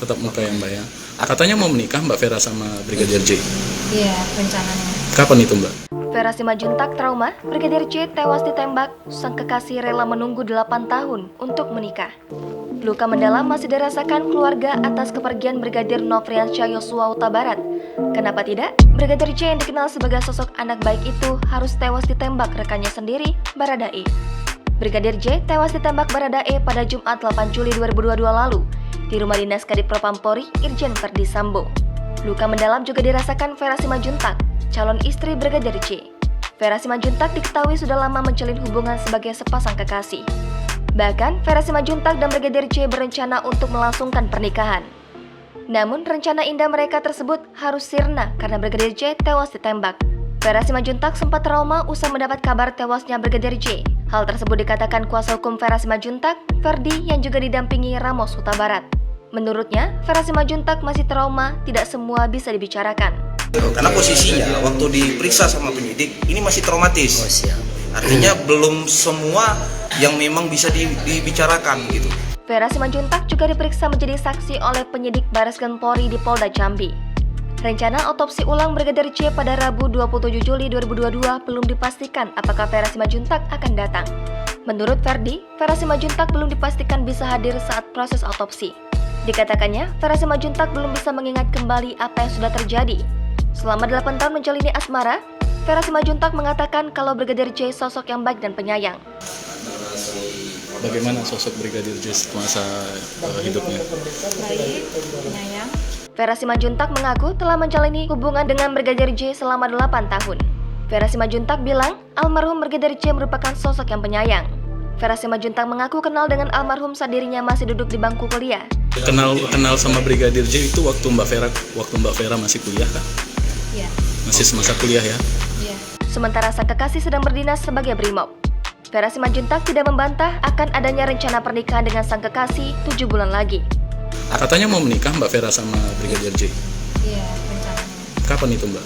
Tetap muka ya Mbak ya. Katanya mau menikah Mbak Vera sama Brigadir J. Iya, rencananya. Kapan itu Mbak? Vera Simanjuntak trauma, Brigadir J tewas ditembak, sang kekasih rela menunggu 8 tahun untuk menikah. Luka mendalam masih dirasakan keluarga atas kepergian Brigadir Nofriansyah Yosua Huta Barat. Kenapa tidak? Brigadir J yang dikenal sebagai sosok anak baik itu harus tewas ditembak rekannya sendiri, Baradae. Brigadir J tewas ditembak Baradae pada Jumat 8 Juli 2022 lalu di rumah dinas Kadif Propampori Irjen Verdi Sambo. Luka mendalam juga dirasakan Vera Simanjuntak, calon istri Brigadir J. Vera Simanjuntak diketahui sudah lama menjalin hubungan sebagai sepasang kekasih. Bahkan, Vera Simanjuntak dan Brigadir J berencana untuk melangsungkan pernikahan. Namun, rencana indah mereka tersebut harus sirna karena Brigadir J tewas ditembak. Vera Simanjuntak sempat trauma usai mendapat kabar tewasnya Brigadir J. Hal tersebut dikatakan kuasa hukum Vera Simanjuntak, Verdi, yang juga didampingi Ramos Huta Barat. Menurutnya, Vera Simanjuntak masih trauma, tidak semua bisa dibicarakan. Karena posisinya waktu diperiksa sama penyidik ini masih traumatis. Artinya belum semua yang memang bisa dibicarakan gitu. Vera Simanjuntak juga diperiksa menjadi saksi oleh penyidik Bareskrim Polri di Polda Jambi. Rencana otopsi ulang Brigadir J pada Rabu 27 Juli 2022 belum dipastikan apakah Vera Simanjuntak akan datang. Menurut Verdi, Vera Simanjuntak belum dipastikan bisa hadir saat proses otopsi. Dikatakannya, Vera Simanjuntak belum bisa mengingat kembali apa yang sudah terjadi. Selama 8 tahun menjalani asmara, Vera Simanjuntak mengatakan kalau Brigadir J sosok yang baik dan penyayang. Bagaimana sosok Brigadir J semasa hidupnya? Baik, penyayang. Vera Simanjuntak mengaku telah menjalani hubungan dengan Brigadir J selama 8 tahun. Vera Simanjuntak bilang almarhum Brigadir J merupakan sosok yang penyayang. Vera Simanjuntak mengaku kenal dengan almarhum saat dirinya masih duduk di bangku kuliah. Kenal sama Brigadir J itu waktu Mbak Vera masih kuliah kan? Iya. Masih semasa kuliah ya? Iya. Sementara sang kekasih sedang berdinas sebagai Brimob. Vera Simanjuntak tidak membantah akan adanya rencana pernikahan dengan sang kekasih 7 bulan lagi. Katanya mau menikah Mbak Vera sama Brigadir J. Iya, rencananya. Kapan itu Mbak?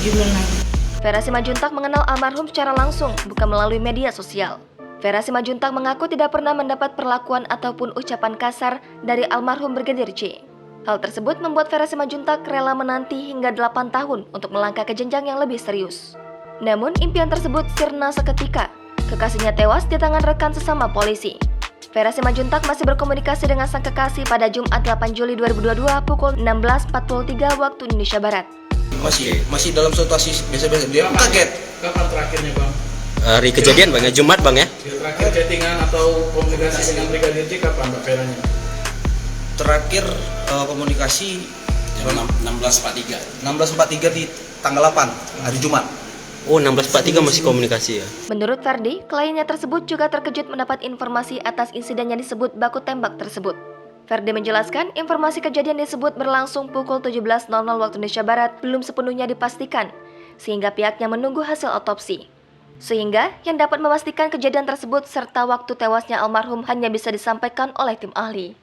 7 bulan lagi. Vera Simanjuntak mengenal almarhum secara langsung, bukan melalui media sosial. Vera Simanjuntak mengaku tidak pernah mendapat perlakuan ataupun ucapan kasar dari almarhum Brigadir J. Hal tersebut membuat Vera Simanjuntak rela menanti hingga 8 tahun untuk melangkah ke jenjang yang lebih serius. Namun, impian tersebut sirna seketika. Kekasihnya tewas di tangan rekan sesama polisi. Vera Simanjuntak masih berkomunikasi dengan sang kekasih pada Jumat 8 Juli 2022 pukul 16.43 waktu Indonesia Barat. Masih dalam situasi biasa-biasa. Dia kaget. Kapan terakhirnya Bang? Hari kejadian Bang ya, Jumat Bang ya? Terakhir chattingan atau komunikasi dengan Brigadir J kapan Mbak Veranya? Terakhir komunikasi 16.43 di tanggal 8 hari Jumat. Oh, 16.43 masih komunikasi ya? Menurut Verdi, kliennya tersebut juga terkejut mendapat informasi atas insiden yang disebut baku tembak tersebut. Verdi menjelaskan informasi kejadian disebut berlangsung pukul 17.00 waktu Indonesia Barat belum sepenuhnya dipastikan, sehingga pihaknya menunggu hasil otopsi. Sehingga yang dapat memastikan kejadian tersebut serta waktu tewasnya almarhum hanya bisa disampaikan oleh tim ahli.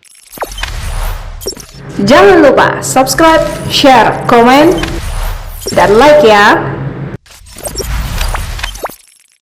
Jangan lupa subscribe, share, komen, dan like ya!